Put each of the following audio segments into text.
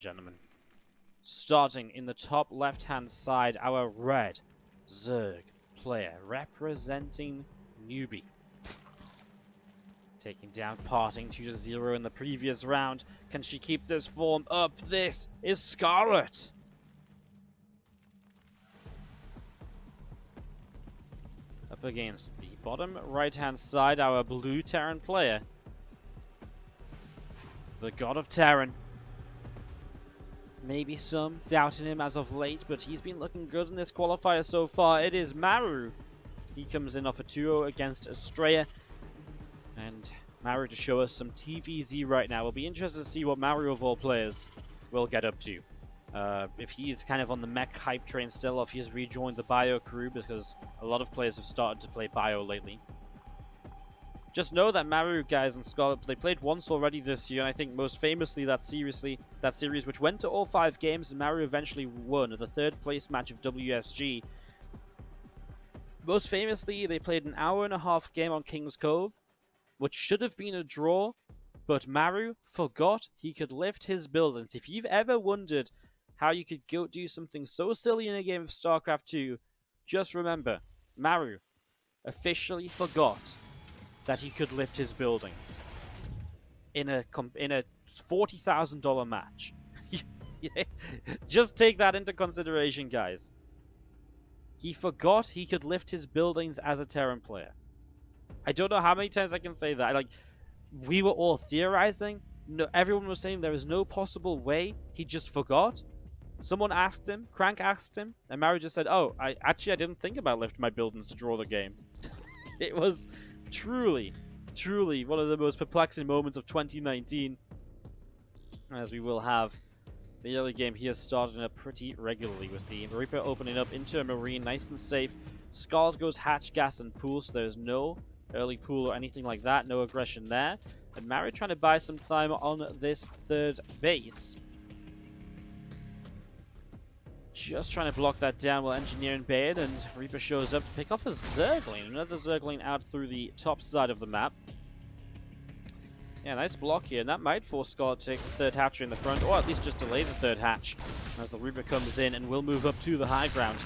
gentlemen. Starting in the top left-hand side, our red Zerg player representing Newbie. Taking down Parting 2-0 in the previous round. Can she keep this form up? This is Scarlett. Up against the bottom right-hand side, our blue Terran player. The God of Terran. Maybe some doubting him as of late, but he's been looking good in this qualifier so far. It is Maru. He comes in off a 2-0 against Estrella. And Maru to show us some TvZ right now. We'll be interested to see what Maru of all players will get up to. If he's kind of on the mech hype train still, or if he has rejoined the bio crew, because a lot of players have started to play bio lately. Just know that Maru, guys, and Scarlett, they played once already this year, and I think most famously that series which went to all 5 games, and Maru eventually won the 3rd place match of WSG. Most famously, they played an hour-and-a-half game on King's Cove, which should have been a draw, but Maru forgot he could lift his buildings. If you've ever wondered how you could go do something so silly in a game of StarCraft 2, just remember, Maru officially forgot that he could lift his buildings in a $40,000 match. Just take that into consideration, guys. He forgot he could lift his buildings as a Terran player. I don't know how many times I can say that. We were all theorizing. No, everyone was saying there is no possible way. He just forgot. Someone asked him, Crank asked him, and Maru just said, "Oh, I didn't think about lifting my buildings to draw the game." It was truly one of the most perplexing moments of 2019, as we will have the early game here starting up pretty regularly with the Reaper opening up into a Marine nice and safe. Scarlett goes hatch, gas, and pool, so there's no early pool or anything like that, no aggression there. And Maru trying to buy some time on this 3rd base. Just trying to block that down while engineering bait, and Reaper shows up to pick off a Zergling. Another Zergling out through the top side of the map. Yeah, nice block here, and that might force Scarlett to take the 3rd hatchery in the front, or at least just delay the 3rd hatch as the Reaper comes in and will move up to the high ground,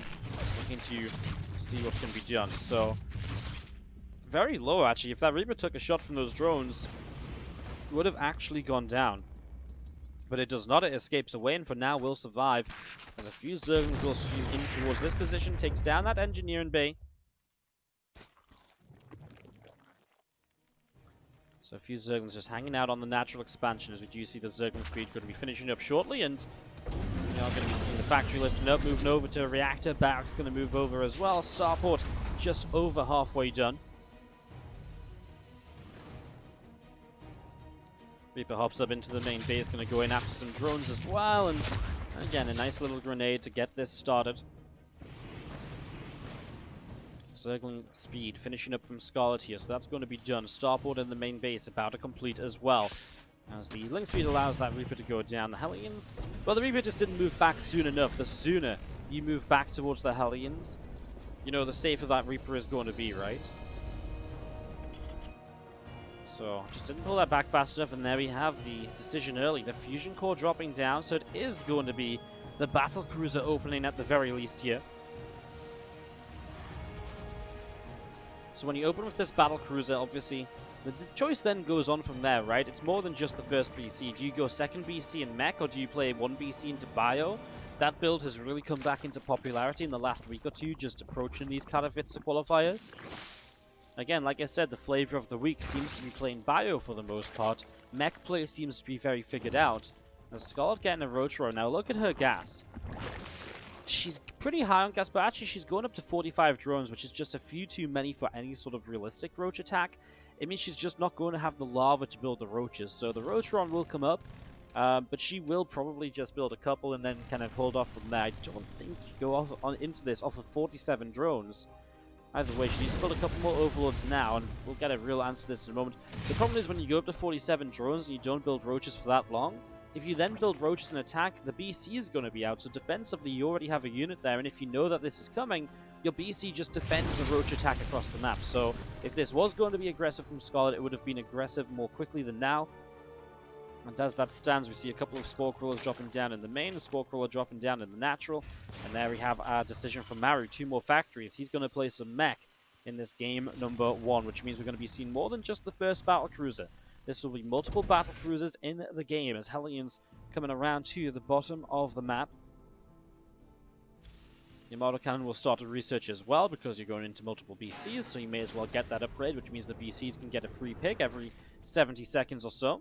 looking to see what can be done. So, very low actually. If that Reaper took a shot from those drones, it would have actually gone down. But it does not. It escapes away, and for now will survive, as a few Zerglings will stream in towards this position, takes down that engineering bay. So a few Zerglings just hanging out on the natural expansion, as we do see the Zergling speed going to be finishing up shortly, and we are going to be seeing the factory lifting up, moving over to a reactor. Barracks going to move over as well. Starport just over halfway done. Reaper hops up into the main base, going to go in after some drones as well, and again, a nice little grenade to get this started. Zergling speed finishing up from Scarlett here, so that's going to be done. Starport in the main base about to complete as well, as the link speed allows that Reaper to go down. The Hellions, well, the Reaper just didn't move back soon enough. The sooner you move back towards the Hellions, you know, the safer that Reaper is going to be, right? So, just didn't pull that back fast enough, and there we have the decision early. The fusion core dropping down, so it is going to be the battle cruiser opening at the very least here. So when you open with this battle cruiser, obviously, the choice then goes on from there, right? It's more than just the first BC. Do you go 2nd BC in mech, or do you play 1 BC into bio? That build has really come back into popularity in the last week or two, just approaching these Katowice qualifiers. Again, like I said, the flavor of the week seems to be playing bio for the most part. Mech play seems to be very figured out. As Scarlett getting a roach row. Now look at her gas. She's pretty high on gas, but actually she's going up to 45 drones, which is just a few too many for any sort of realistic roach attack. It means she's just not going to have the lava to build the roaches. So the roach run will come up, but she will probably just build a couple and then kind of hold off from there. I don't think you go off into this off of 47 drones. Either way, she needs to build a couple more overlords now, and we'll get a real answer to this in a moment. The problem is when you go up to 47 drones and you don't build roaches for that long, if you then build roaches and attack, the BC is going to be out. So defensively, you already have a unit there, and if you know that this is coming, your BC just defends a roach attack across the map. So if this was going to be aggressive from Scarlett, it would have been aggressive more quickly than now. And as that stands, we see a couple of Spore Crawlers dropping down in the main, a Spore Crawler dropping down in the natural. And there we have our decision from Maru. 2 more factories. He's going to play some mech in this game number 1, which means we're going to be seeing more than just the first battle cruiser. This will be multiple battle cruisers in the game as Hellions coming around to the bottom of the map. Your model cannon will start to research as well because you're going into multiple BCs, so you may as well get that upgrade, which means the BCs can get a free pick every 70 seconds or so.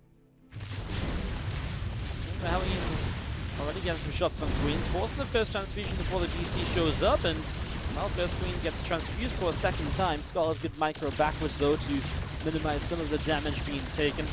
The Hellions already getting some shots on Queens, forcing the first transfusion before the DC shows up, and well, first Queen gets transfused for a second time. Scarlett good micro backwards though to minimize some of the damage being taken.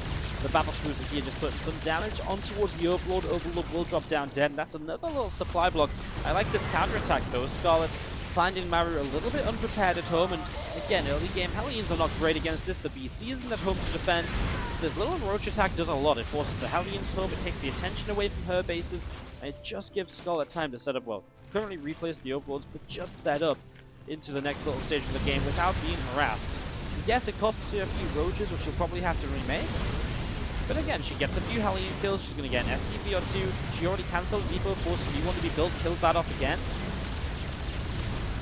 The battle cruiser here just putting some damage on towards the Overlord. Overlord will drop down dead, and that's another little supply block. I like this counterattack though. Scarlett finding Maru a little bit unprepared at home, and again, early game Hellions are not great against this. The BC isn't at home to defend, so this little roach attack does a lot. It forces the Hellions home, it takes the attention away from her bases, and it just gives Scarlett time to set up, well, currently replace the Overlords, but just set up into the next little stage of the game without being harassed. Yes, it costs her a few roaches, which she'll probably have to remake. But again, she gets a few Hellion kills, she's going to get an SCP or 2. She already cancelled Depot Force, so you want to be built, killed that off again.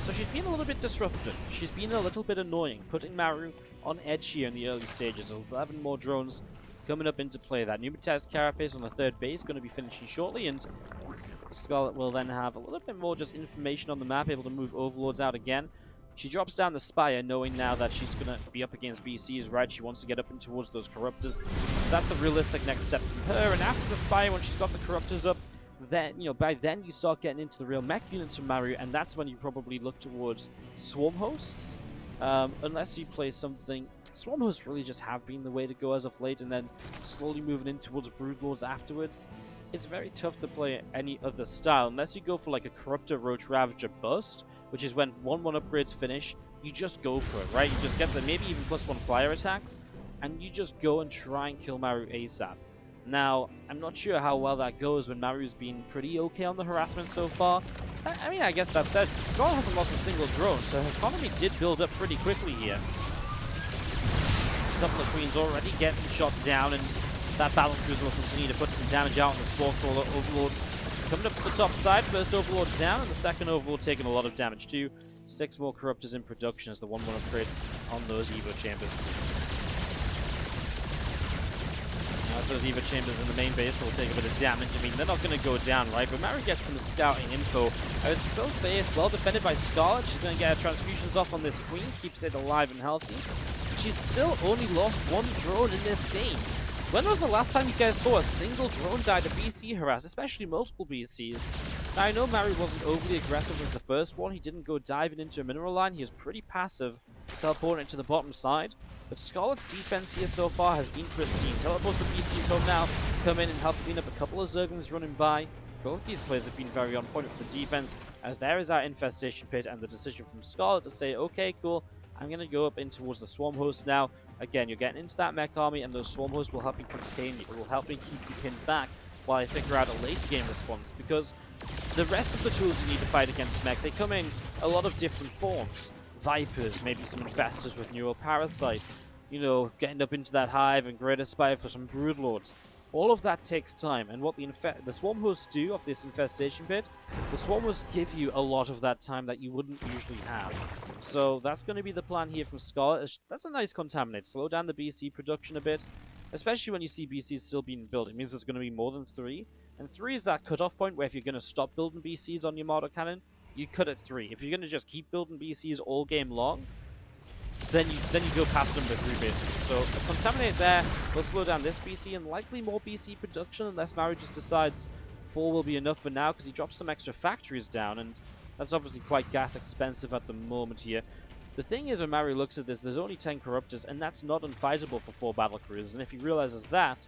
So she's been a little bit disruptive. She's been a little bit annoying, putting Maru on edge here in the early stages. 11 more drones coming up into play. That Pneumatized Carapace on the third base going to be finishing shortly, and Scarlett will then have a little bit more just information on the map, able to move Overlords out again. She drops down the Spire, knowing now that she's going to be up against BCs, right? She wants to get up and towards those Corruptors. So that's the realistic next step from her. And after the Spire, when she's got the Corruptors up, then, by then you start getting into the real mech units from Maru, and that's when you probably look towards Swarm Hosts. Unless you play something... Swarm Hosts really just have been the way to go as of late, and then slowly moving in towards Broodlords afterwards. It's very tough to play any other style, unless you go for like a Corruptor Roach Ravager bust, which is when 1-1 upgrades finish, you just go for it, right? You just get the maybe even +1 flyer attacks, and you just go and try and kill Maru ASAP. Now, I'm not sure how well that goes when Maru's been pretty okay on the harassment so far. I mean, I guess that said, Scarlett hasn't lost a single drone, so her economy did build up pretty quickly here. There's a couple of Queens already getting shot down, and that battle cruiser will continue to put some damage out on the Spore Crawler Overlords. Coming up to the top side, first Overlord down, and the second Overlord taking a lot of damage too. 6 more Corruptors in production as the 1-1 upgrades on those Evo Chambers. As those Evo Chambers in the main base will take a bit of damage. I mean, they're not going to go down, right? But Maru gets some scouting info. I would still say it's well defended by Scarlett. She's going to get her transfusions off on this Queen, keeps it alive and healthy. She's still only lost 1 drone in this game. When was the last time you guys saw a single drone die to BC harass, especially multiple BCs? Now, I know Maru wasn't overly aggressive with the first one. He didn't go diving into a mineral line. He was pretty passive, teleporting it to the bottom side. But Scarlett's defense here so far has been pristine. Teleports the BCs home now, come in and help clean up a couple of Zerglings running by. Both these players have been very on point with the defense, as there is our infestation pit and the decision from Scarlett to say, okay, cool, I'm going to go up in towards the Swarm Host now. Again, you're getting into that mech army, and those Swarm Hosts will help me contain you. It will help me keep you pinned back while I figure out a later game response, because the rest of the tools you need to fight against mech, they come in a lot of different forms. Vipers, maybe some Infestors with Neural Parasite, getting up into that Hive and Greater Spire for some Broodlords. All of that takes time, and what the Swarm Hosts do off this infestation pit, the Swarm Hosts give you a lot of that time that you wouldn't usually have. So that's going to be the plan here from Scarlett. That's a nice contaminate. Slow down the BC production a bit, especially when you see BCs still being built. It means there's going to be more than 3, and 3 is that cutoff point where if you're going to stop building BCs on your model cannon, you cut at 3. If you're going to just keep building BCs all game long, then you go past number 3 basically. So a contaminate there will slow down this BC and likely more BC production unless Maru just decides 4 will be enough for now because he drops some extra factories down, and that's obviously quite gas expensive at the moment here. The thing is, when Maru looks at this, there's only 10 Corruptors, and that's not unfightable for 4 battle cruisers, and if he realizes that,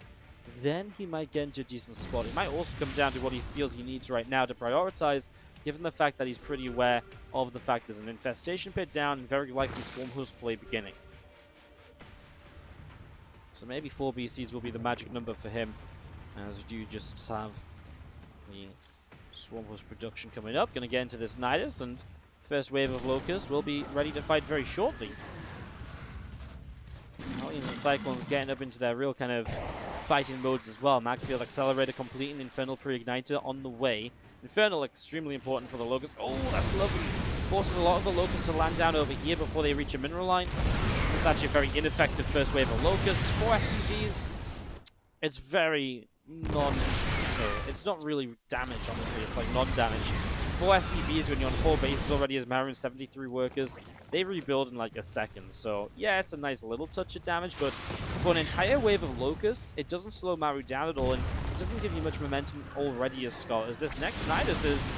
then he might get into a decent spot. It might also come down to what he feels he needs right now to prioritize, given the fact that he's pretty aware of the fact there's an infestation pit down and very likely Swarm Host play beginning. So maybe 4 BCs will be the magic number for him, as we do just have the Swarm Host production coming up. Going to get into this Nidus, and first wave of Locusts will be ready to fight very shortly. Hellions and Cyclones getting up into their real kind of fighting modes as well. Magfield Accelerator complete and Infernal Pre-Igniter on the way. Infernal extremely important for the Locusts. Oh, that's lovely. Forces a lot of the Locusts to land down over here before they reach a mineral line. It's actually a very ineffective first wave of Locusts. 4 SCVs. It's very it's not really damage, honestly. It's like non-damage. 4 SCVs when you're on 4 bases already as Maru and 73 workers. They rebuild in like a second. So, yeah, it's a nice little touch of damage, but for an entire wave of Locusts, it doesn't slow Maru down at all, and it doesn't give you much momentum already as Scarlett, as this next Nidus is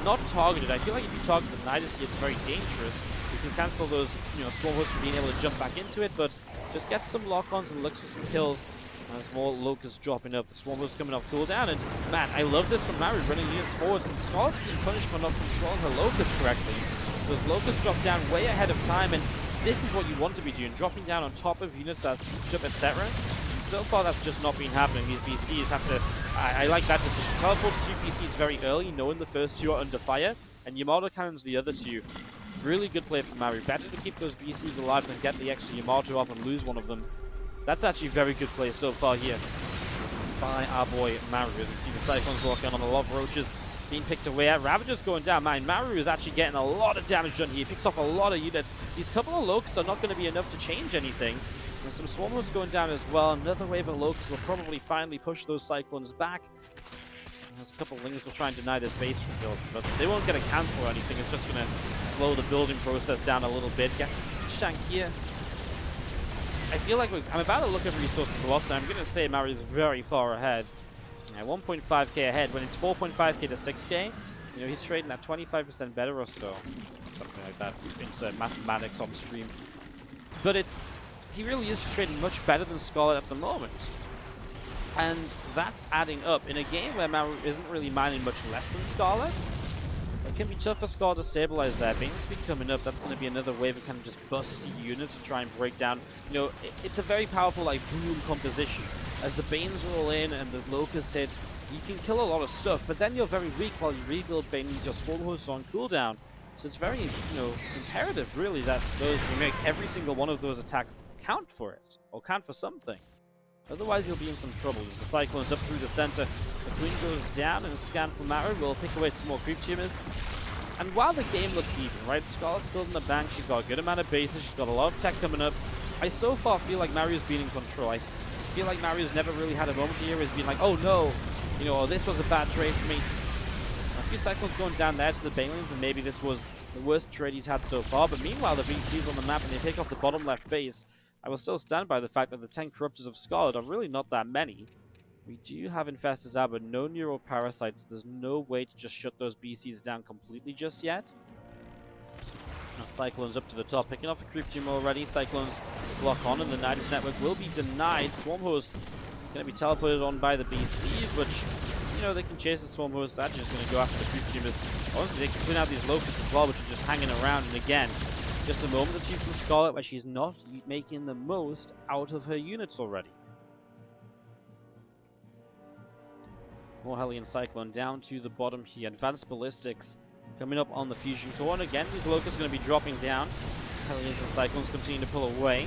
not targeted. I feel like if you target the Nidus here, it's very dangerous. You can cancel those, Swarm Hosts from being able to jump back into it, but just get some lock-ons and looks for some kills. There's more Locusts dropping up. The Swarm Hosts coming off cooldown, and man, I love this from Maru, running units forward, and Scarlett's being punished for not controlling her Locusts correctly. Those Locusts drop down way ahead of time, and this is what you want to be doing, dropping down on top of units as up, etc. So far, that's just not been happening. These BCs have to... I like that decision. Teleports 2 BCs very early, knowing the first 2 are under fire, and Yamato cannons the other 2. Really good play from Maru. Better to keep those BCs alive than get the extra Yamato up and lose one of them. That's actually very good play so far here by our boy Maru, as we see the Cyclones walking on a lot of Roaches being picked away at. Ravager's going down. Man, Maru is actually getting a lot of damage done here. He picks off a lot of units. These couple of Locusts are not going to be enough to change anything. There's some Swarm Hosts going down as well. Another wave of Locusts will probably finally push those Cyclones back. There's a couple of Lings will try and deny this base from building, but they won't get a cancel or anything. It's just going to slow the building process down a little bit. Gets a shank here. I feel like I'm about to look at resources lost, and I'm going to say Maru is very far ahead. 1.5k ahead. When it's 4.5k to 6k, he's trading at 25% better or so. Something like that. Insert mathematics on stream. But he really is trading much better than Scarlett at the moment. And that's adding up. In a game where Maru isn't really mining much less than Scarlett, it can be tough for Scarlett to stabilize there. Bane's been coming up. That's going to be another wave of kind of just busty units to try and break down. It's a very powerful boom composition. As the Banes roll in and the Locusts hit, you can kill a lot of stuff, but then you're very weak while you rebuild Bane needs your Swarm Hosts on cooldown. So it's very, imperative really that you make every single one of those attacks count for it, or count for something. Otherwise, you'll be in some trouble. As the Cyclone's up through the center, the Queen goes down, and a scan from Maru will pick away some more creep tumors. And while the game looks even, right, Scarlett's building a bank, she's got a good amount of bases, she's got a lot of tech coming up. I so far feel like Maru's been in control. I feel like Maru's never really had a moment here where he's been like, oh no, oh, this was a bad trade for me. A few Cyclones going down there to the Banelings, and maybe this was the worst trade he's had so far. But meanwhile, the VC's on the map, and they pick off the bottom left base. I will still stand by the fact that the 10 Corruptors of Scarlett are really not that many. We do have Infestors out, but no Neuroparasites. There's no way to just shut those BCs down completely just yet. Now Cyclones up to the top, picking off a creep tumor already. Cyclones block on, and the Nidus network will be denied. Swarm Hosts going to be teleported on by the BCs, which, they can chase the Swarm Hosts. They're just going to go after the creep tumors. Honestly, they can clean out these Locusts as well, which are just hanging around. And again, just a moment or two from Scarlett where she's not making the most out of her units already. More Hellion Cyclone down to the bottom here. Advanced Ballistics coming up on the Fusion Core. And again, these Locusts are going to be dropping down. Hellions and Cyclones continue to pull away.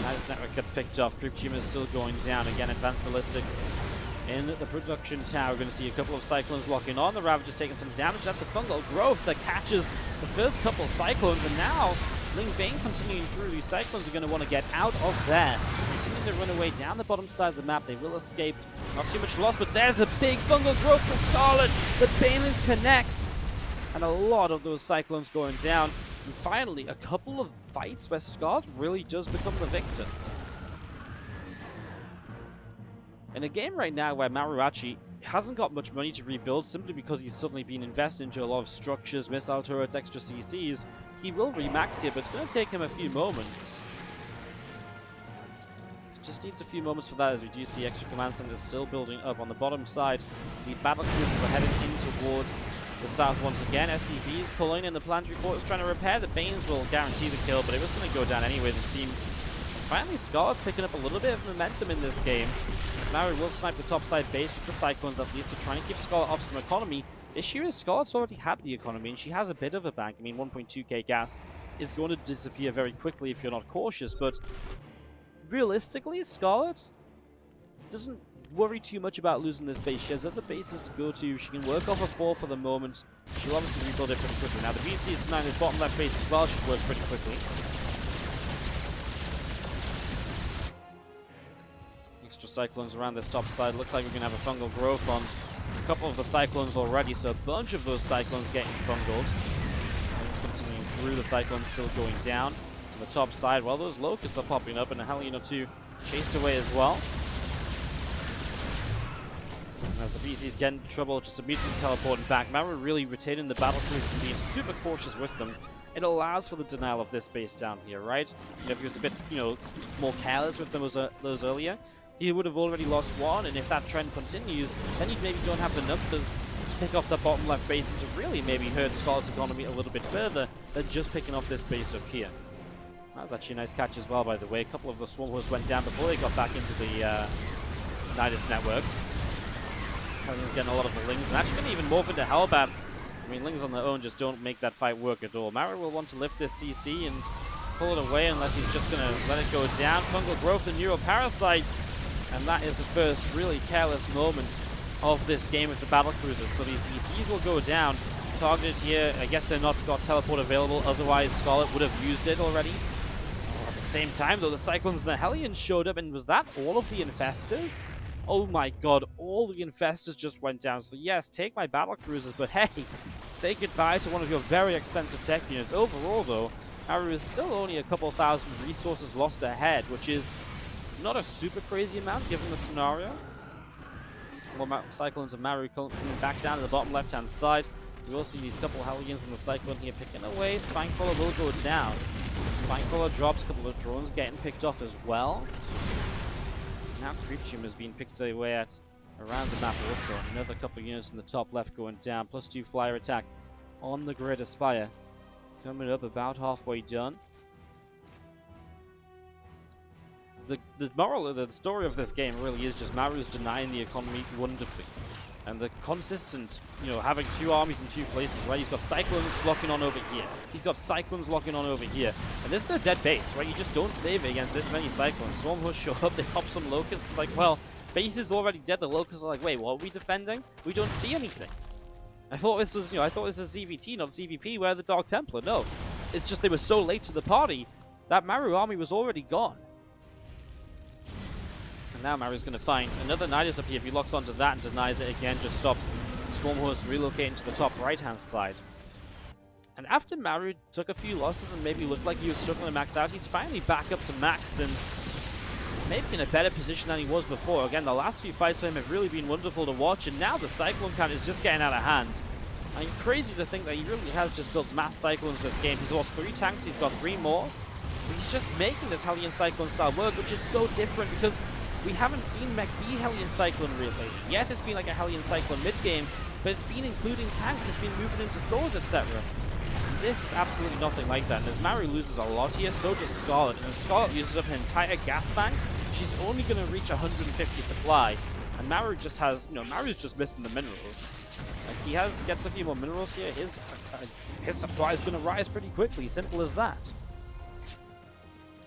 Nidus network gets picked off. Creep Tumor is still going down. Again, Advanced Ballistics in the production tower. We're going to see a couple of Cyclones locking on. The Ravager's taking some damage. That's a fungal growth that catches the first couple of Cyclones. And now, Ling Bane continuing through. These Cyclones are going to want to get out of there. Continuing to run away down the bottom side of the map. They will escape. Not too much loss, but there's a big fungal growth for Scarlett. The Banelings connect. And a lot of those Cyclones going down. And finally, a couple of fights where Scarlett really does become the victor. In a game right now where Maru hasn't got much money to rebuild simply because he's suddenly been invested into a lot of structures, missile turrets, extra CCs, he will remax here, but it's going to take him a few moments. It just needs a few moments for that, as we do see extra command centers still building up on the bottom side. The battle cruisers are heading in towards the south once again. SCVs pulling in the planetary fort is trying to repair. The Banes will guarantee the kill, but it was going to go down anyways, it seems. Finally, Scarlett's picking up a little bit of momentum in this game. Maru will snipe the topside base with the Cyclones at least to try and keep Scarlett off some economy. Issue is Scarlett's already had the economy, and she has a bit of a bank. I mean, 1.2k gas is going to disappear very quickly if you're not cautious, but realistically, Scarlett doesn't worry too much about losing this base. She has other bases to go to. She can work off a 4 for the moment. She'll obviously rebuild it pretty quickly. Now, the BC is denying this bottom left base as well. Should work pretty quickly. Extra cyclones around this top side. Looks like we're going to have a fungal growth on a couple of the cyclones already, so a bunch of those cyclones getting fungled. And it's continuing through. The cyclones still going down. On the top side, well, those locusts are popping up, and a Hellion or two chased away as well. And as the BZ's getting into trouble, just immediately teleporting back. Maru really retaining the battle cruisers and being super cautious with them. It allows for the denial of this base down here, right? You know, if he was a bit, more careless with them those earlier, he would have already lost one, and if that trend continues, then you maybe don't have the numbers to pick off that bottom left base and to really maybe hurt Scarlett's economy a little bit further than just picking off this base up here. That was actually a nice catch as well, by the way. A couple of the swarm hosts went down before they got back into the Nidus network. Hellion's getting a lot of the Lings, and actually going to even morph into Hellbats. I mean, Lings on their own just don't make that fight work at all. Maru will want to lift this CC and pull it away unless he's just going to let it go down. Fungal growth and neuroparasites. And that is the first really careless moment of this game with the battle cruisers. So these BCs will go down. Targeted here. I guess they're not got teleport available. Otherwise, Scarlett would have used it already. At the same time, though, the Cyclones and the Hellions showed up. And was that all of the Infestors? Oh my god, all the Infestors just went down. So yes, take my battle cruisers. But hey, say goodbye to one of your very expensive tech units. Overall, though, Maru is still only a couple thousand resources lost ahead, which is not a super crazy amount given the scenario. More Cyclones and Maru coming back down to the bottom left-hand side. We will see these couple Hellions in the Cyclone here picking away. Spinecrawler will go down. Spinecrawler drops, a couple of drones getting picked off as well. Now Creep Tumor is being picked away at around the map also. Another couple of units in the top left going down. +2 flyer attack on the Great Aspire. Coming up about halfway done. The moral of the story of this game really is just Maru's denying the economy wonderfully. And the consistent, having two armies in two places, right? He's got Cyclones locking on over here. He's got Cyclones locking on over here. And this is a dead base, right? You just don't save it against this many Cyclones. Swarm hosts show up, they pop some Locusts. It's like, well, base is already dead. The Locusts are like, wait, what are we defending? We don't see anything. I thought this was, I thought this was ZVT, not ZVP, where the Dark Templar. No. It's just they were so late to the party that Maru army was already gone. And now Maru's going to find another Nidus up here. If he locks onto that and denies it again, just stops Swarm Host relocating to the top right-hand side. And after Maru took a few losses and maybe looked like he was struggling to max out, he's finally back up to maxed and maybe in a better position than he was before. Again, the last few fights for him have really been wonderful to watch, and now the Cyclone count is just getting out of hand. I mean, crazy to think that he really has just built mass Cyclones this game. He's lost 3 tanks, he's got 3 more. But he's just making this Hellion Cyclone style work, which is so different because we haven't seen Mech be Hellion Cyclone really. Yes, it's been like a Hellion Cyclone mid-game, but it's been including tanks, it's been moving into Thors, etc. This is absolutely nothing like that. And as Maru loses a lot here, so does Scarlett. And as Scarlett uses up an entire gas bank, she's only going to reach 150 supply. And Maru just has, Maru's just missing the minerals. If he gets a few more minerals here, his supply is going to rise pretty quickly. Simple as that.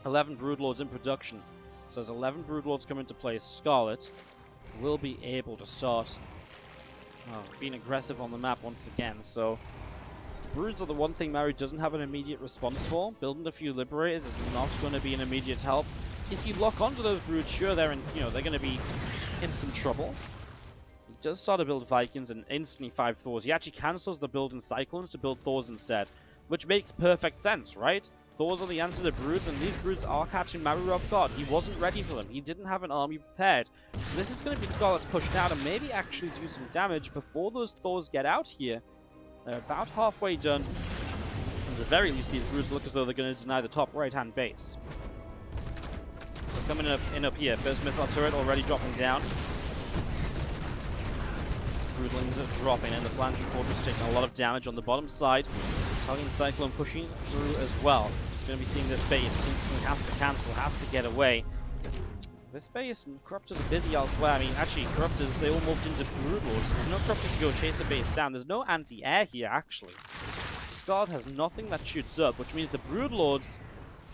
11 Broodlords in production. So as 11 Broodlords come into play, Scarlett will be able to start being aggressive on the map once again. So Broods are the one thing Maru doesn't have an immediate response for. Building a few Liberators is not going to be an immediate help. If you lock onto those Broods, sure, they're going to be in some trouble. He does start to build Vikings and instantly 5 Thors. He actually cancels the build in Cyclones to build Thors instead, which makes perfect sense, right? Thors are the answer to Broods, and these Broods are catching Maru off guard. He wasn't ready for them. He didn't have an army prepared. So this is going to be Scarlett's push now to maybe actually do some damage before those Thors get out here. They're about halfway done. At the very least, these Broods look as though they're going to deny the top right-hand base. So coming up here, first missile turret already dropping down. Broodlings are dropping, and the Planetary Fortress taking a lot of damage on the bottom side. Hellion Cyclone pushing through as well. Going to be seeing this base instantly has to cancel, has to get away. This base, Corruptors are busy elsewhere. I mean, actually, Corruptors, they all morphed into Broodlords. There's no Corruptors to go chase a base down. There's no anti-air here, actually. Scarlett has nothing that shoots up, which means the Broodlords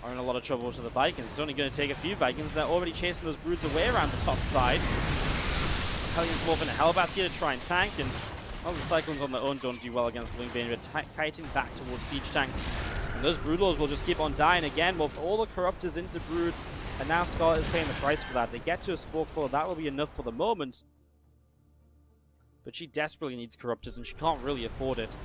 are in a lot of trouble to the Vikings. It's only going to take a few Vikings. They're already chasing those Broods away around the top side. Hellions morphing a Hellbats here to try and tank, and well, the Cyclones on their own don't do well against Lyngbane. They're kiting back towards siege tanks. And those Broodlords will just keep on dying again. Morphed all the Corruptors into Broods, and now Scarlett is paying the price for that. They get to a Spore Crawler. That will be enough for the moment. But she desperately needs Corruptors, and she can't really afford it.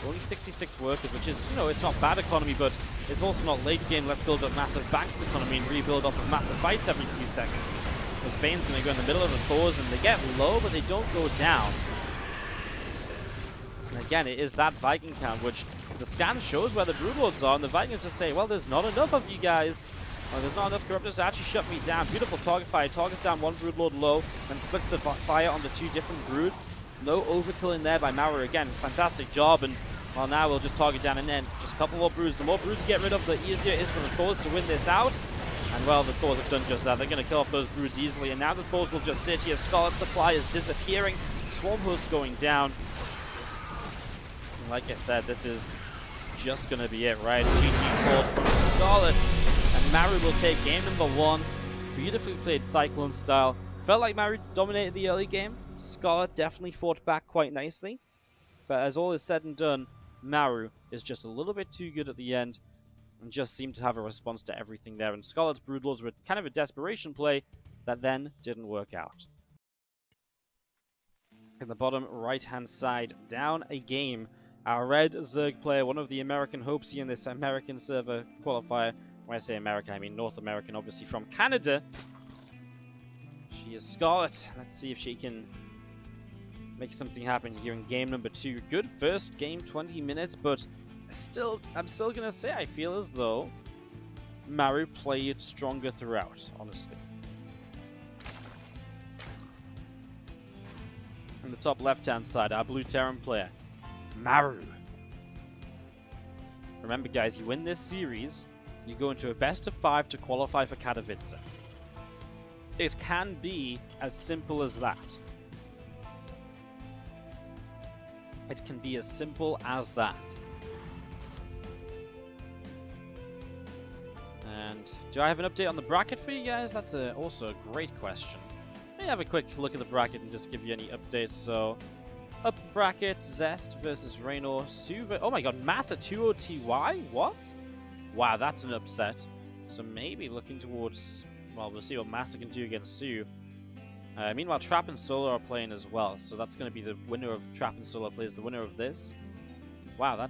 Only 66 workers, which is, you know, it's not bad economy, but it's also not late game. Let's build up massive banks economy and rebuild off of massive fights every few seconds. So Spain's going to go in the middle of the Thors, and they get low, but they don't go down. And again, it is that Viking count, which the scan shows where the Broodlords are, and the Vikings just say, well, there's not enough of you guys. Well, there's not enough Corruptors to actually shut me down. Beautiful target fire. Targets down one Broodlord low, and splits the fire onto two different Broods. No overkill in there by Maru again. Fantastic job, and well, now we'll just target down and then just a couple more Broods. The more Broods you get rid of, the easier it is for the Thors to win this out. And well, the Thors have done just that. They're going to kill off those Broods easily, and now the Thors will just sit here. Scarlet's supply is disappearing. Swarm Host going down. And like I said, this is just going to be it, right? GG called from Scarlett, and Maru will take game number 1. Beautifully played Cyclone style. Felt like Maru dominated the early game. Scarlett definitely fought back quite nicely. But as all is said and done, Maru is just a little bit too good at the end and just seemed to have a response to everything there. And Scarlett's Broodlords were kind of a desperation play that then didn't work out. In the bottom right-hand side, down a game. Our red Zerg player, one of the American hopes here in this American server qualifier. When I say America, I mean North American, obviously from Canada. She is Scarlett. Let's see if she can make something happen here in game number 2. Good first game, 20 minutes, but I'm still going to say I feel as though Maru played stronger throughout, honestly. On the top left-hand side, our blue Terran player, Maru. Remember, guys, you win this series, you go into a best of 5 to qualify for Katowice. It can be as simple as that. It can be as simple as that. And do I have an update on the bracket for you guys? That's also a great question. Let me have a quick look at the bracket and just give you any updates. So, up bracket, Zest versus Raynor, Sue. Oh my god, Massa 2-0 TY? What? Wow, that's an upset. So maybe looking towards... Well, we'll see what Massa can do against Sue. Meanwhile, Trap and Solar are playing as well, so that's going to be the winner of Trap and Solar plays the winner of this. Wow,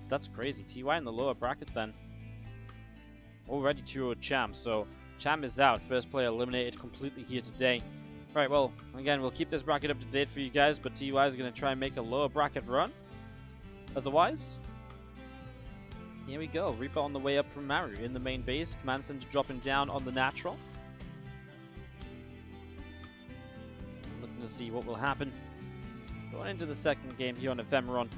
that's crazy. TY in the lower bracket then. Already 2-0 Cham, so Cham is out. First player eliminated completely here today. Alright, well, again, we'll keep this bracket up to date for you guys, but TY is going to try and make a lower bracket run. Otherwise... Here we go, Reaper on the way up from Maru in the main base. Command Center dropping down on the natural. Looking to see what will happen. Going into the second game here on Ephemeron.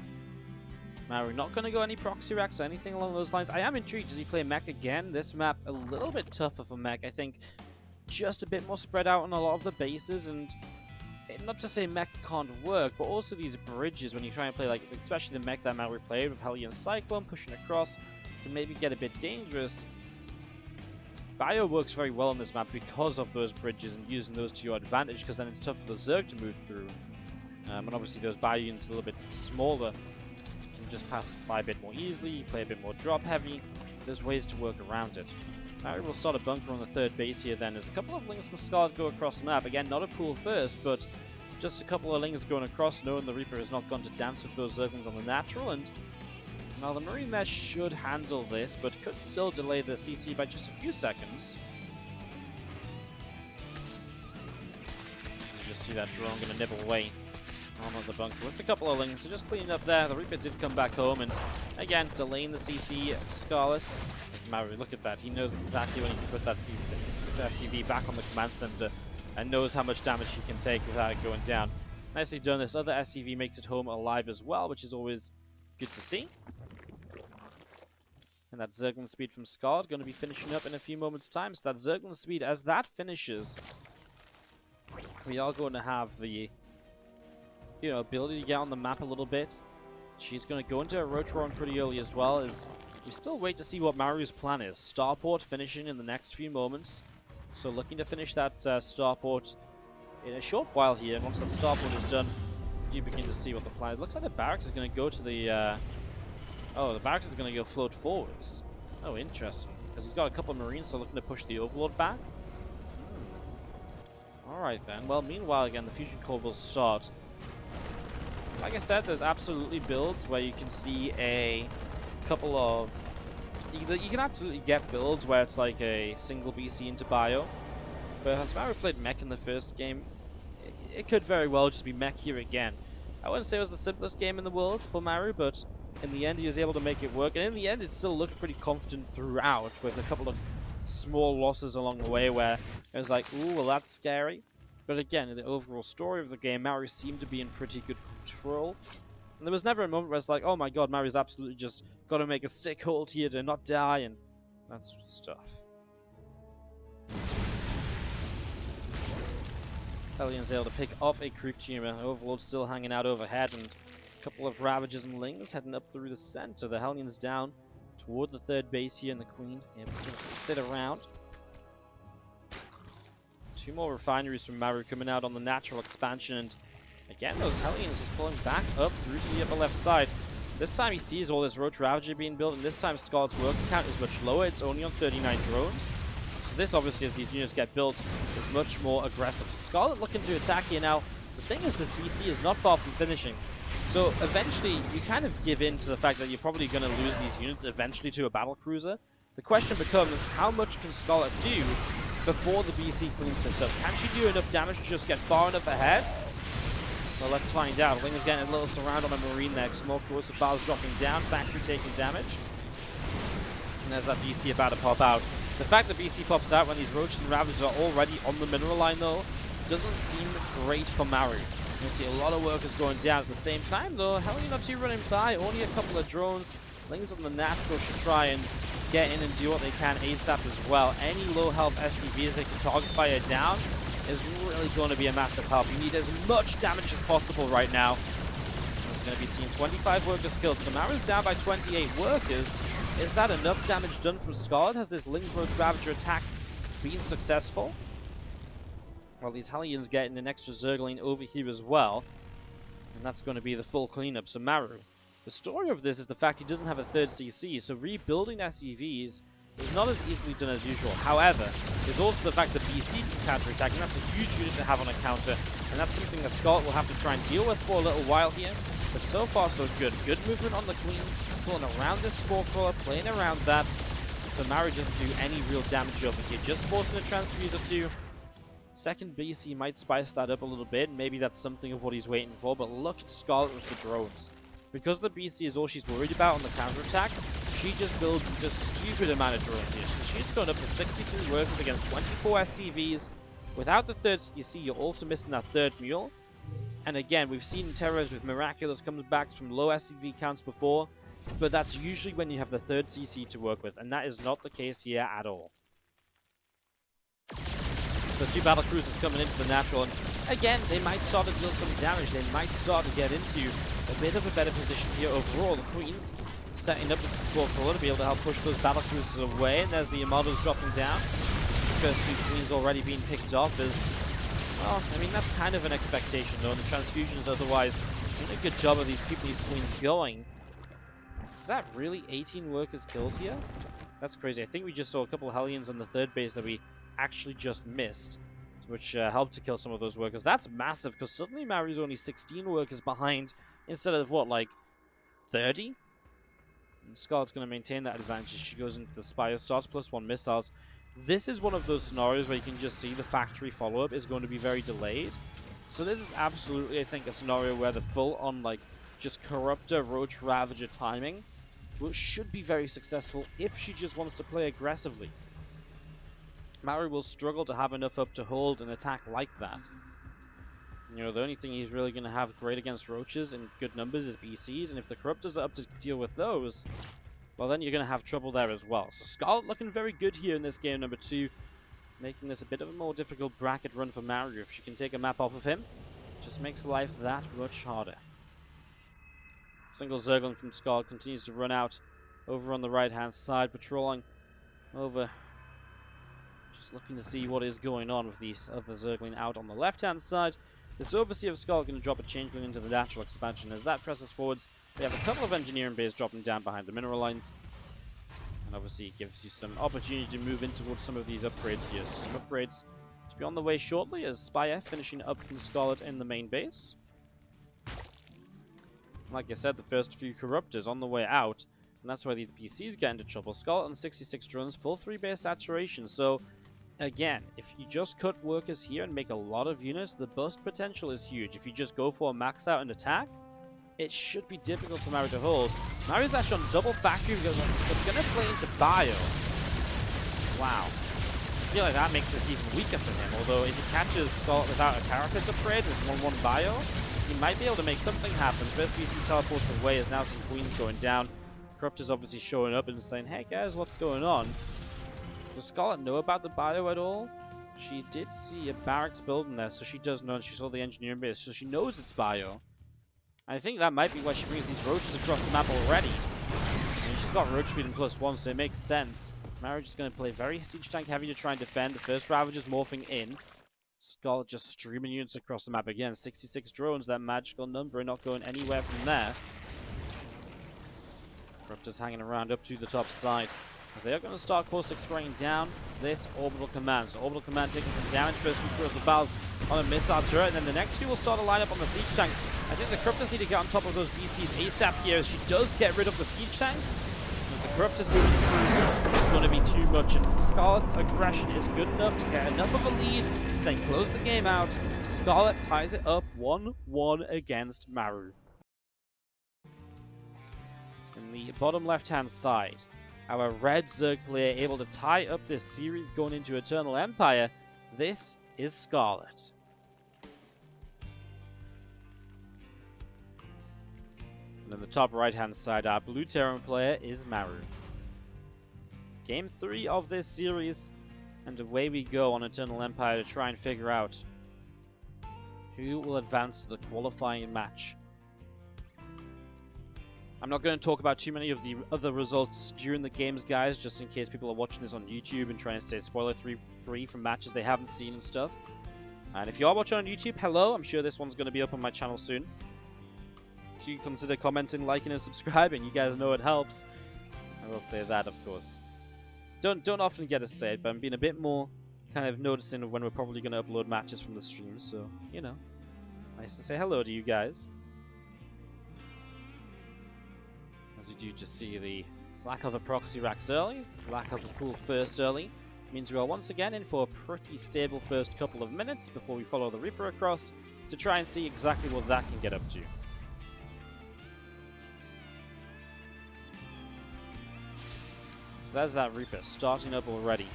Maru not going to go any proxy racks or anything along those lines. I am intrigued. Does he play mech again? This map a little bit tougher for mech. I think just a bit more spread out on a lot of the bases, and not to say mech can't work, but also these bridges when you try and play, like, especially the mech that Maru played with Hellion Cyclone pushing across, can maybe get a bit dangerous. Bio works very well on this map because of those bridges and using those to your advantage, because then it's tough for the Zerg to move through. And obviously those bio units a little bit smaller, you can just pass by a bit more easily, you play a bit more drop heavy. There's ways to work around it. Maru will start a bunker on the third base here then. There's a couple of links from Scarlett go across the map. Again, not a pool first, but just a couple of links going across, knowing the Reaper has not gone to dance with those Zerglings on the natural. And now the Marine Mesh should handle this, but could still delay the CC by just a few seconds. You just see that drone going to nibble away on the bunker with a couple of links. So just cleaning up there. The Reaper did come back home, and again, delaying the CC. Scarlett. It's Maru. Look at that. He knows exactly when he can put that SCV back on the command center and knows how much damage he can take without it going down. Nicely done. This other SCV makes it home alive as well, which is always good to see. And that Zergling speed from Scarlett going to be finishing up in a few moments' time. So that Zergling speed, as that finishes, we are going to have the ability to get on the map a little bit. She's going to go into a Roach run pretty early as well, as we still wait to see what Maru's plan is. Starport finishing in the next few moments. So looking to finish that Starport in a short while here. Once that Starport is done, we do begin to see what the plan is. Looks like the barracks is going to go to the... the barracks is going to go float forwards. Oh, interesting. Because he's got a couple of Marines, so looking to push the Overlord back. Alright then. Well, meanwhile, again, the Fusion Core will start. Like I said, there's absolutely builds where you can see a couple of... You can absolutely get builds where it's like a single BC into bio. But as Maru played mech in the first game, it could very well just be mech here again. I wouldn't say it was the simplest game in the world for Maru, but in the end he was able to make it work. And in the end it still looked pretty confident throughout, with a couple of small losses along the way where it was like, ooh, well that's scary. But again, in the overall story of the game, Maru seemed to be in pretty good control. And there was never a moment where it's like, oh my god, Maru's absolutely just got to make a sick hold here to not die, and that sort of stuff. Hellions able to pick off a Creep Tumor. Overlord still hanging out overhead, and a couple of Ravagers and Lings heading up through the center. The Hellions down toward the third base here, and the Queen able to sit around. Two more refineries from Maru coming out on the natural expansion, and again, those Hellions just pulling back up through to the upper left side. This time he sees all this Roach Ravager being built, and this time Scarlett's working count is much lower. It's only on 39 drones. So this, obviously, as these units get built, is much more aggressive. Scarlett looking to attack here now. The thing is, this BC is not far from finishing. So eventually, you kind of give in to the fact that you're probably going to lose these units eventually to a battle cruiser. The question becomes, how much can Scarlett do before the BC cleans this up? Can she do enough damage to just get far enough ahead? Well, let's find out. Ling is getting a little surround on a Marine there. Small corrosive bars dropping down. Factory taking damage. And there's that BC about to pop out. The fact that BC pops out when these Roaches and Ravagers are already on the mineral line, though, doesn't seem great for Maru. You see a lot of workers going down at the same time, though. Hellion not too running by. Only a couple of drones. Lings on the natural should try and get in and do what they can ASAP as well. Any low health SCVs they can target fire down is really going to be a massive help. You need as much damage as possible right now. It's going to be seeing 25 workers killed. So Maru's down by 28 workers. Is that enough damage done from Scarlett? Has this Ling Roach Ravager attack been successful? Well, these Hellions getting an extra Zergling over here as well. And that's going to be the full cleanup. So Maru, the story of this is the fact he doesn't have a third CC, so rebuilding SCVs is not as easily done as usual. However, there's also the fact that BC can counterattack, and that's a huge unit to have on a counter, and that's something that Scarlett will have to try and deal with for a little while here. But so far, so good. Good movement on the Queens, pulling around this Spore Crawler, playing around that, so Maru doesn't do any real damage over here. Just forcing a transfuse or two. Second BC might spice that up a little bit, maybe that's something of what he's waiting for, but look at Scarlett with the drones. Because the BC is all she's worried about on the counterattack, she just builds a stupid amount of drones here. So she's going up to 63 workers against 24 SCVs. Without the third CC, you're also missing that third mule. And again, we've seen Terrors with Miraculous comes back from low SCV counts before, but that's usually when you have the third CC to work with, and that is not the case here at all. So two battle cruisers coming into the natural, and again, they might start to deal some damage. They might start to get into a bit of a better position here overall. The Queens setting up with the Spore Crawler to be able to help push those battle cruisers away, and there's the Armados dropping down. The first two Queens already being picked off as, well, I mean, that's kind of an expectation though, and the transfusions otherwise doing a good job of keeping these Queens going. Is that really 18 workers killed here? That's crazy. I think we just saw a couple of Hellions on the third base that we actually just missed, which helped to kill some of those workers. That's massive, because suddenly Maru's only 16 workers behind instead of, what, like 30? And Scarlett's going to maintain that advantage. She goes into the Spire, starts +1 missiles. This is one of those scenarios where you can just see the factory follow-up is going to be very delayed. So this is absolutely, I think, a scenario where the full-on, like, just Corruptor, Roach, Ravager timing should be very successful if she just wants to play aggressively. Maru will struggle to have enough up to hold an attack like that. You know, the only thing he's really going to have great against Roaches in good numbers is BCs, and if the Corruptors are up to deal with those, well, then you're going to have trouble there as well. So Scarlett looking very good here in this game number 2, making this a bit of a more difficult bracket run for Maru. If she can take a map off of him, just makes life that much harder. Single Zergling from Scarlett continues to run out over on the right-hand side, patrolling over, just looking to see what is going on with these other Zergling out on the left-hand side. This Overseer of Scarlett going to drop a Changeling into the natural expansion. As that presses forwards, they have a couple of engineering bays dropping down behind the mineral lines. And obviously it gives you some opportunity to move in towards some of these upgrades here. So some upgrades to be on the way shortly as Spire finishing up from Scarlett in the main base. Like I said, the first few Corruptors on the way out, and that's why these PCs get into trouble. Scarlett on 66 drones, full 3-base saturation. So again, if you just cut workers here and make a lot of units, the bust potential is huge. If you just go for a max out and attack, it should be difficult for Maru to hold. Maru's actually on double factory because it's going to play into bio. Wow. I feel like that makes this even weaker for him. Although if he catches Scarlett without a Carapace upgrade with 1-1 bio, he might be able to make something happen. First BC teleports away as now some Queens going down. Corruptor's obviously showing up and saying, hey guys, what's going on? Does Scarlett know about the bio at all? She did see a barracks building there, so she does know, and she saw the engineering base, so she knows it's bio. I think that might be why she brings these roaches across the map already. I mean, she's got roach speed in +1, so it makes sense. Maru is going to play very siege tank heavy to try and defend. The first Ravager's morphing in. Scarlett just streaming units across the map again. 66 drones, that magical number, not going anywhere from there. Corruptors hanging around up to the top side, as they are going to start caustic spraying down this Orbital Command. So Orbital Command taking some damage. First few throws of battles on a missile turret, and then the next few will start to line up on the siege tanks. I think the Corruptors need to get on top of those BCs ASAP here, as she does get rid of the siege tanks. But the Corruptors moving through is going to be too much, and Scarlett's aggression is good enough to get enough of a lead to then close the game out. Scarlett ties it up 1-1 against Maru. In the bottom left-hand side, our red Zerg player able to tie up this series going into Eternal Empire. This is Scarlett. And in the top right-hand side, our blue Terran player is Maru. Game 3 of this series, and away we go on Eternal Empire to try and figure out who will advance to the qualifying match. I'm not going to talk about too many of the other results during the games, guys, just in case people are watching this on YouTube and trying to stay spoiler-free from matches they haven't seen and stuff. And if you are watching on YouTube, hello, I'm sure this one's going to be up on my channel soon. So you consider commenting, liking, and subscribing. You guys know it helps. I will say that, of course. Don't often get to say it, but I'm being a bit more kind of noticing of when we're probably going to upload matches from the stream, so, you know, nice to say hello to you guys. As we do just see the lack of a proxy racks early, lack of a pool first early, means we are once again in for a pretty stable first couple of minutes before we follow the Reaper across to try and see exactly what that can get up to. So there's that Reaper starting up already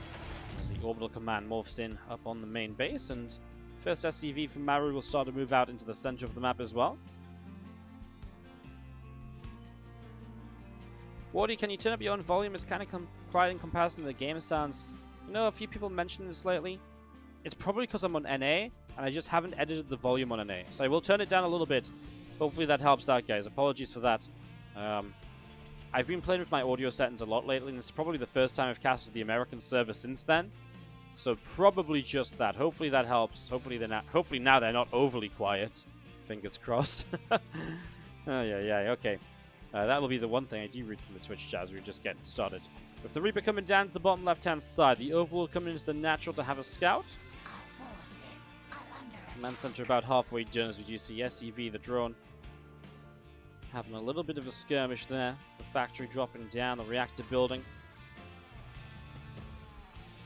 as the Orbital Command morphs in up on the main base, and first SCV from Maru will start to move out into the center of the map as well. Wardy, can you turn up your own volume? It's kind of quiet in comparison to the game sounds. You know, a few people mentioned this lately. It's probably because I'm on NA, and I just haven't edited the volume on NA. So I will turn it down a little bit. Hopefully that helps out, guys. Apologies for that. I've been playing with my audio settings a lot lately, and it's probably the first time I've casted the American server since then. So probably just that. Hopefully that helps. Hopefully now they're not overly quiet. Fingers crossed. Oh, yeah, okay. That will be the one thing I do read from the Twitch chat as we're just getting started. With the Reaper coming down to the bottom left-hand side, the Overlord coming into the natural to have a scout. Command center about halfway done as we do see SCV, the drone, having a little bit of a skirmish there. The factory dropping down, the reactor building.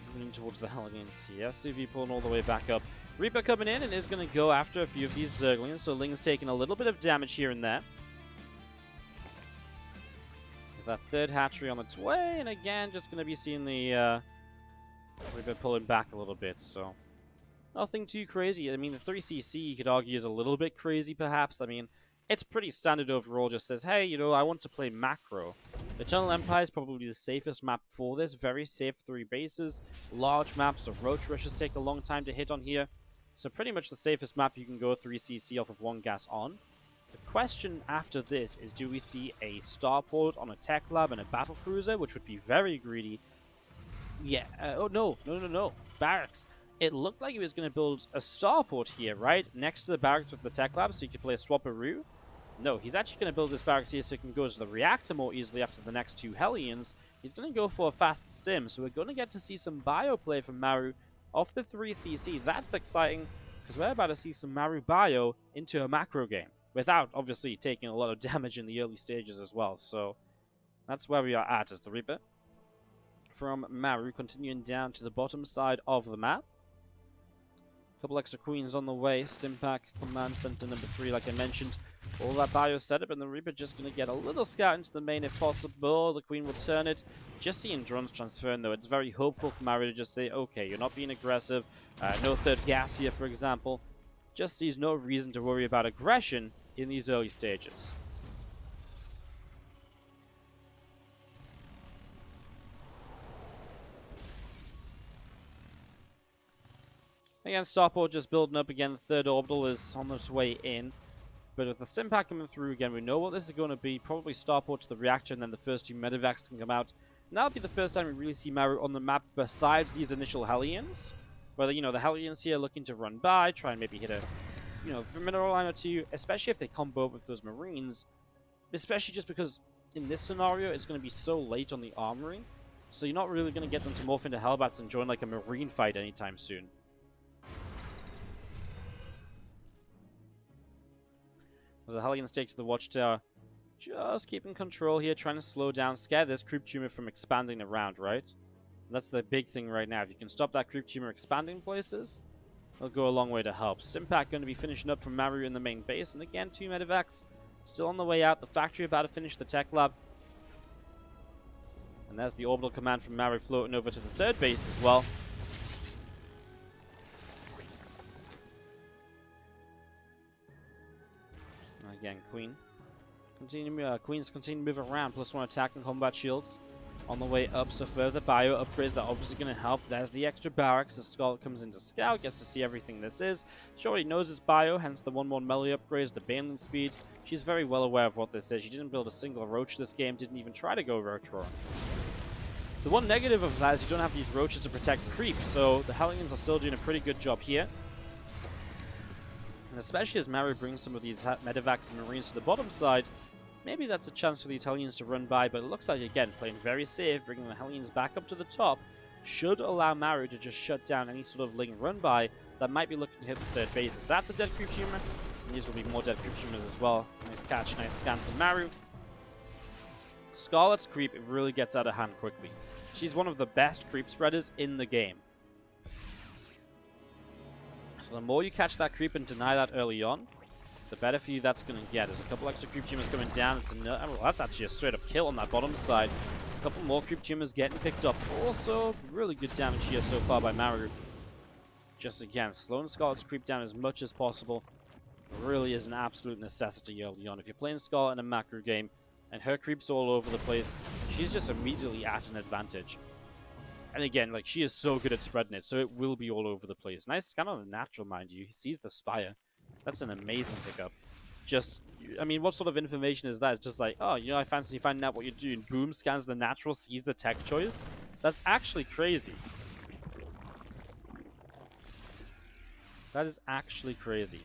Moving in towards the Hellions here. SCV pulling all the way back up. Reaper coming in and is going to go after a few of these Zerglings, so Ling's taking a little bit of damage here and there. That third hatchery on its way, and again, just going to be seeing the Reaper pulling back a little bit, so nothing too crazy. I mean, the 3cc you could argue is a little bit crazy, perhaps. I mean, it's pretty standard overall. Just says, hey, you know, I want to play macro. Eternal Empire is probably the safest map for this. Very safe 3 bases. Large maps, so roach rushes take a long time to hit on here. So pretty much the safest map you can go 3cc off of 1 gas on. The question after this is, do we see a starport on a tech lab and a battle cruiser, which would be very greedy? Yeah, oh no. Barracks. It looked like he was going to build a starport here, right? Next to the barracks with the tech lab, so you could play a swapperoo. No, he's actually going to build this barracks here so he can go to the reactor more easily after the next 2 Hellions. He's going to go for a fast stim, so we're going to get to see some bio play from Maru off the 3cc. That's exciting, because we're about to see some Maru bio into a macro game, without, obviously, taking a lot of damage in the early stages as well. So that's where we are at as the Reaper. From Maru, continuing down to the bottom side of the map. Couple extra queens on the way. Stimpack, command center number 3, like I mentioned. All that bio setup, and the Reaper just going to get a little scout into the main if possible. The queen will turn it. Just seeing drones transferring, though. It's very hopeful for Maru to just say, okay, you're not being aggressive. No third gas here, for example. Just sees no reason to worry about aggression in these early stages. Again, starport just building up again. The third orbital is on its way in. But with the Stimpack coming through again, we know what this is going to be. Probably starport to the reactor, and then the first 2 medevacs can come out. And that'll be the first time we really see Maru on the map besides these initial Hellions. Whether, you know, the Hellions here looking to run by, try and maybe hit a, you know, mineral line or 2, especially if they combo with those Marines. Especially just because in this scenario, it's going to be so late on the armory. So you're not really going to get them to morph into Hellbats and join like a Marine fight anytime soon. As the Hellions take to the Watchtower, just keeping control here, trying to slow down, scare this creep tumor from expanding around, right? That's the big thing right now. If you can stop that creep tumor expanding places, it'll go a long way to help. Stimpack going to be finishing up from Maru in the main base, and again, 2 medevacs still on the way out. The factory about to finish the tech lab. And there's the orbital command from Maru floating over to the 3rd base as well. Again, Queens continue to move around, +1 attack and combat shields on the way up, so further bio upgrades that are obviously going to help. There's the extra barracks as Scarlett comes into scout, gets to see everything this is. She already knows it's bio, hence the 1-1 melee upgrades, the Baneling speed. She's very well aware of what this is. She didn't build a single roach this game, didn't even try to go roach run. The one negative of that is you don't have these roaches to protect creeps, so the Hellions are still doing a pretty good job here. And especially as Maru brings some of these medevacs and Marines to the bottom side, maybe that's a chance for these Hellions to run by, but it looks like, again, playing very safe, bringing the Hellions back up to the top, should allow Maru to just shut down any sort of Ling run by that might be looking to hit the 3rd bases. That's a dead creep tumor, and these will be more dead creep tumors as well. Nice catch, nice scan from Maru. Scarlett's creep really gets out of hand quickly. She's one of the best creep spreaders in the game. So the more you catch that creep and deny that early on, the better for you that's going to get. There's a couple extra creep tumors coming down. It's well, that's actually a straight up kill on that bottom side. A couple more creep tumors getting picked up. Also, really good damage here so far by Maru. Just again, slowing Scarlett's creep down as much as possible really is an absolute necessity early on. If you're playing Scarlett in a macro game and her creep's all over the place, she's just immediately at an advantage. And again, like, she is so good at spreading it, so it will be all over the place. Nice scan on the natural, mind you. He sees the Spire. That's an amazing pickup. Just, I mean, what sort of information is that? It's just like, oh, you know, I fancy finding out what you're doing. Boom, scans the natural, sees the tech choice. That's actually crazy. That is actually crazy.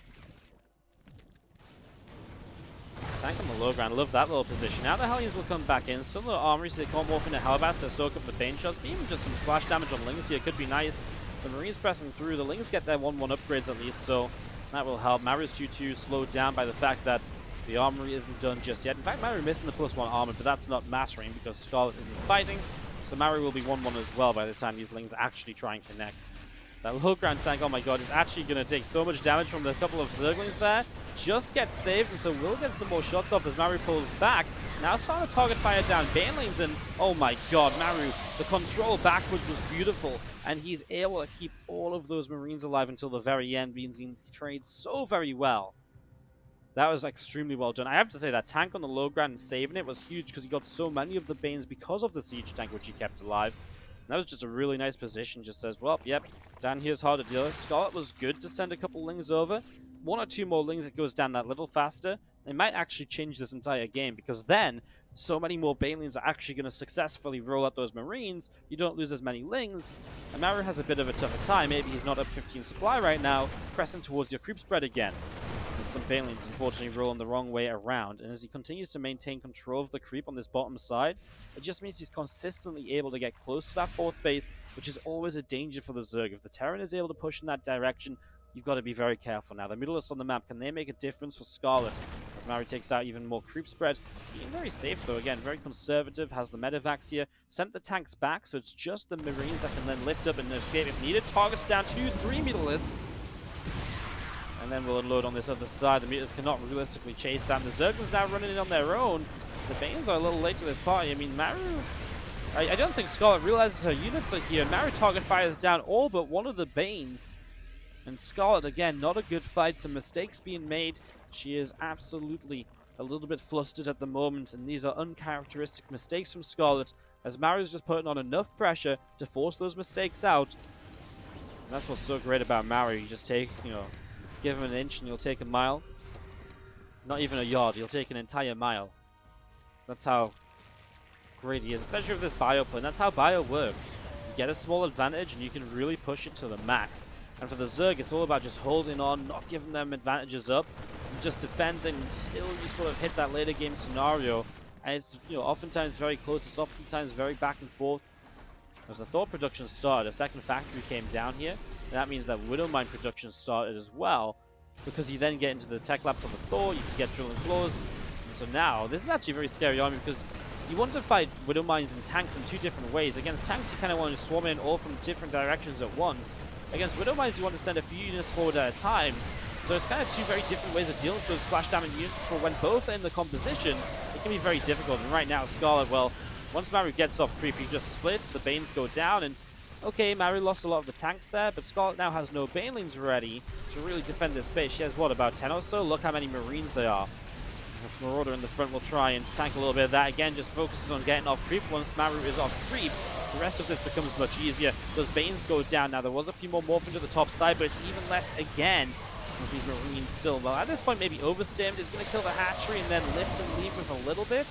Tank on the low ground. Love that little position. Now the Hellions will come back in. Some little armory so they can't morph into Hellbats to soak up the Bane shots. But even just some splash damage on Lings here could be nice. The Marines pressing through. The Lings get their 1-1 upgrades at least, so that will help. Maru's 2-2 slowed down by the fact that the armory isn't done just yet. In fact, Maru missing the +1 armor, but that's not mattering because Scarlett isn't fighting. So Maru will be 1-1 as well by the time these Lings actually try and connect. That low ground tank, oh my god, is actually going to take so much damage from the couple of Zerglings there. Just gets saved, and so we'll get some more shots off as Maru pulls back. Now starting to target fire down Banelings, and oh my god, Maru, the control backwards was beautiful, and he's able to keep all of those Marines alive until the very end, means he trades so very well. That was extremely well done. I have to say that tank on the low ground and saving it was huge because he got so many of the Banes because of the siege tank, which he kept alive. And that was just a really nice position. Just says, well, yep, down here's hard to deal with. Scarlett was good to send a couple lings over. 1 or 2 more lings, it goes down that little faster. They might actually change this entire game because then so many more Banelings are actually going to successfully roll out those Marines. You don't lose as many lings. And Maru has a bit of a tougher time. Maybe he's not up 15 supply right now, pressing towards your creep spread again. Some Banelings unfortunately rolling the wrong way around, and as he continues to maintain control of the creep on this bottom side, it just means he's consistently able to get close to that 4th base, which is always a danger for the Zerg. If the Terran is able to push in that direction, you've got to be very careful now. The middleists on the map, can they make a difference for Scarlett? As Maru takes out even more creep spread. Being very safe though, again, very conservative, has the medevacs here, sent the tanks back, so it's just the Marines that can then lift up and escape if needed. Targets down 2, 3 middleists. And then we'll unload on this other side. The meters cannot realistically chase that. And the Zerglings now running in on their own. The Banes are a little late to this party. I mean, Maru... I don't think Scarlett realizes her units are here. Maru target fires down all but one of the Banes. And Scarlett, again, not a good fight. Some mistakes being made. She is absolutely a little bit flustered at the moment. And these are uncharacteristic mistakes from Scarlett. As Maru's just putting on enough pressure to force those mistakes out. And that's what's so great about Maru. You just take, give him an inch and you'll take a mile. Not even a yard, you'll take an entire mile. That's how great he is, especially with this bio plane. That's how bio works. You get a small advantage and you can really push it to the max. And for the Zerg, it's all about just holding on, not giving them advantages up, and just defending until you sort of hit that later game scenario. And it's oftentimes very close, it's oftentimes very back and forth. As the Thor production started, a second factory came down here. That means that Widowmine production started as well, because you then get into the tech lab from the Thor, you can get drilling floors. And so now, this is actually a very scary army because you want to fight Widowmines and tanks in 2 different ways. Against tanks, you kind of want to swarm in all from different directions at once. Against Widowmines, you want to send a few units forward at a time. So it's kind of 2 very different ways of dealing with those splash damage units, for when both are in the composition, it can be very difficult. And right now, Scarlett, well, once Maru gets off creep, he just splits, the Banes go down, and okay, Maru lost a lot of the tanks there, but Scarlett now has no Banelings ready to really defend this base. She has, what, about 10 or so? Look how many Marines there are. Marauder in the front will try and tank a little bit of that. Again, just focuses on getting off creep. Once Maru is off creep, the rest of this becomes much easier. Those Banes go down. Now, there was a few more morphing to the top side, but it's even less again. As these Marines still, well, at this point, maybe Overstimmed is going to kill the hatchery and then lift and leave with a little bit.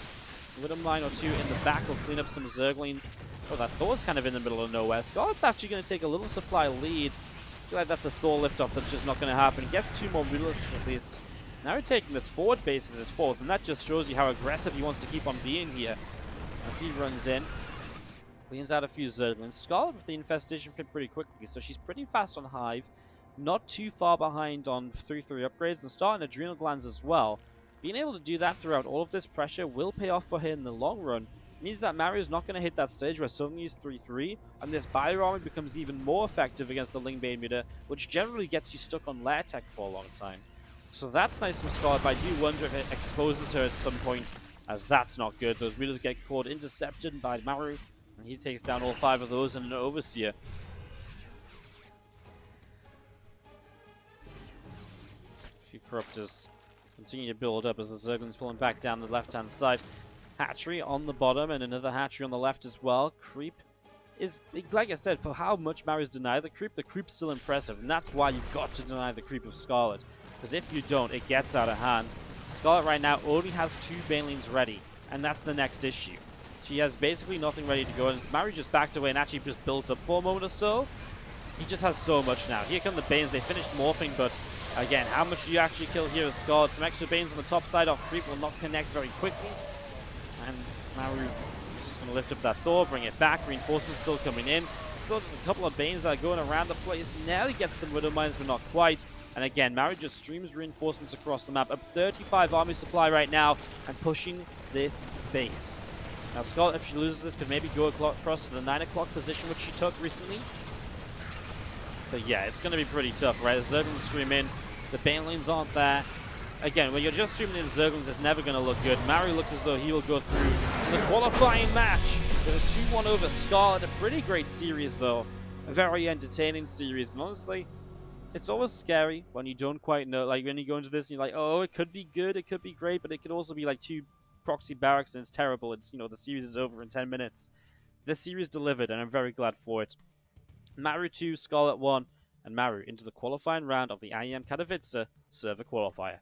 Widowmine or 2 in the back will clean up some Zerglings. Oh, that Thor's kind of in the middle of nowhere. Scarlett's actually going to take a little supply lead. I feel like that's a Thor liftoff that's just not going to happen. Gets 2 more Mutalisks at least. Now he's taking this forward base as his 4th, and that just shows you how aggressive he wants to keep on being here. As he runs in, cleans out a few Zerglings. Scarlett with the infestation pretty quickly, so she's pretty fast on Hive. Not too far behind on 3-3 upgrades, and starting Adrenal Glands as well. Being able to do that throughout all of this pressure will pay off for her in the long run. It means that Maru is not going to hit that stage where suddenly he's 3-3, and this bio army becomes even more effective against the Ling Bane meter, which generally gets you stuck on lair tech for a long time. So that's nice from Scarlett, but I do wonder if it exposes her at some point, as that's not good. Those meters get caught, intercepted by Maru, and he takes down all 5 of those in an Overseer. A few Corruptors continue to build up as the Zerglings pulling back down the left-hand side. Hatchery on the bottom and another hatchery on the left as well. Creep is, like I said, for how much Maru's denied the creep's still impressive, and that's why you've got to deny the creep of Scarlett. Because if you don't, it gets out of hand. Scarlett right now only has 2 Banelings ready, and that's the next issue. She has basically nothing ready to go, and Maru just backed away and actually just built up for a moment or so. He just has so much now. Here come the Banes. They finished morphing, but again, how much do you actually kill here as Scarlett? Some extra Banes on the top side off creep will not connect very quickly. And Maru is just going to lift up that Thor, bring it back. Reinforcements still coming in. Still just a couple of Banes that are going around the place. Now he gets some Widowmines, but not quite. And again, Maru just streams reinforcements across the map. Up 35 army supply right now and pushing this base. Now Scarlett, if she loses this, could maybe go across to the 9 o'clock position, which she took recently. But yeah, it's going to be pretty tough, right? The Zerglings stream in. The Banelings aren't there. Again, when you're just streaming in Zerglings, it's never going to look good. Maru looks as though he will go through to the qualifying match with a 2-1 over Scarlett. A pretty great series, though. A very entertaining series. And honestly, it's always scary when you don't quite know, like when you go into this and you're like, oh, it could be good, it could be great, but it could also be like 2 proxy barracks and it's terrible. It's, the series is over in 10 minutes. This series delivered, and I'm very glad for it. Maru 2, Scarlett 1, and Maru into the qualifying round of the IEM Katowice server qualifier.